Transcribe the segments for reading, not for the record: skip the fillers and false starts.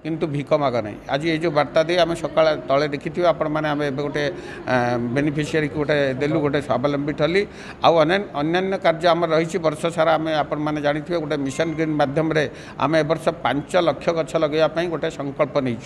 किंतु भिक माग नहीं। आज ये जो वार्ता दे आम सका तले देखी आपण मैंने आम ए गोटे बेनिफिशियरी गोटे देलु गोटे स्वावलंबी ठली अन्य कार्य आम रही वर्ष सारा आम आपण मैंने जानी गोटे मिशन ग्रीन माध्यम आम ए वर्ष 5 लाख गछ लगेवाई गोटे संकल्प नहीं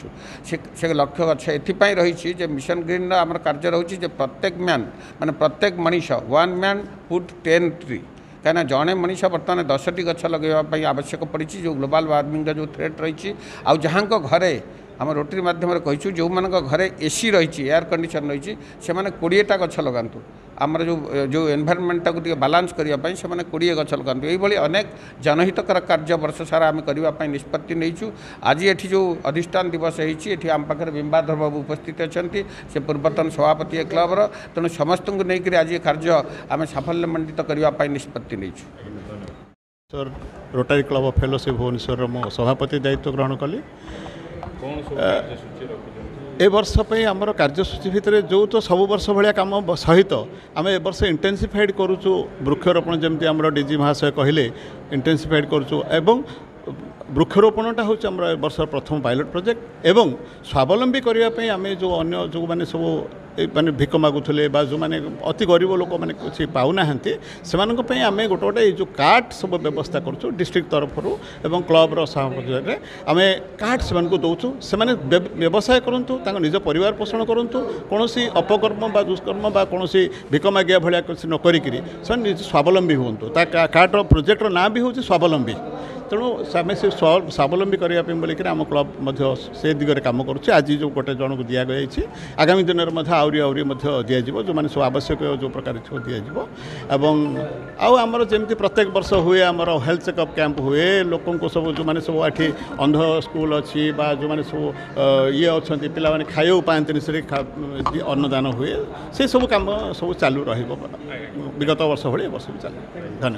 से लक्ष्य गछ एपाई रही मिशन ग्रीन आम कार्य रही प्रत्येक मैन माने प्रत्येक मनीष 1 मैन पुट 10 ट्री कहीं जड़े मनीष बर्तमान 10टी गछ लगेवाई आवश्यक पड़ी जो ग्लोबल वार्मिंग जो थ्रेट रही आउ जहाँ घरे आम रोटरी माध्यम कहीचु जो मान घरे एसी रही एयर कंडीशन रही से 20टा गछ लगातु आमर जो एनवायरनमेंट को बालांस करने से 20 गछ लगातु ये अनेक जनहितकर कार्य वर्ष सारा आम करने निष्पत्ति नहीं। आज ये जो अधिष्ठान दिवस होती आम पाखे बिंबाधर बाबू उपस्थित अच्छा से पूर्वतन सभापति क्लबर तेणु समस्त को लेकर आज ये कार्य आम साफल्यमंडित करने निष्पत्ति नहीं। Rotary club of fellowship Bhubaneswar मो सभापति दायित्व ग्रहण कली ए वर्ष पे आमर कार्यसूची भितर जो तो सब वर्ष भाया कम सहित आम ए वर्ष इंटेंसिफाइड करुचु वृक्षरोपण जमती आम डीजी महाशय कहले इंटेंसिफाइड करुचु एवं वृक्षरोपणटा हूँ आम वर्ष प्रथम पायलट प्रोजेक्ट एवं स्वावलंबी करने आम जो अन्य जो मैंने सब माने भिक मागुले जो मैंने अति गरीब लोक मैंने किसी पाऊना से आम गोटे गोटे जो कार्ड सब व्यवस्था करूँ डिस्ट्रिक्ट तरफ एवं क्लब्र सहयोग आम कार्ड से दौचु से व्यवसाय करूँ निज परिवार पोषण करूँ कौन अपकर्म बा दुष्कर्म बा कौन भिक मागिया भाया किसी नक स्वावलंबी हूँ कार्ड प्रोजेक्टर ना भी हूँ स्वावलंबी तेणु आम से स्वावलंबी करने बोलिक आम क्लब से दिगरे कम करुच्छे। आज जो गोटे जन को दि गई आगामी दिन में आहरी दिज्व जो मैंने सब आवश्यक जो प्रकार दिज्व एवं आमर जमी प्रत्येक वर्ष हुए आमर हेल्थ चेकअप कैंप हुए लोक सब जो मैंने सब ये अंध स्कूल अच्छी जो मैंने सब ये अच्छा पे खाइबा पाती से अन्नदान हुए से सब कम सब चालू रहिबो विगत वर्ष भाई वर्ष भी चलो। धन्यवाद।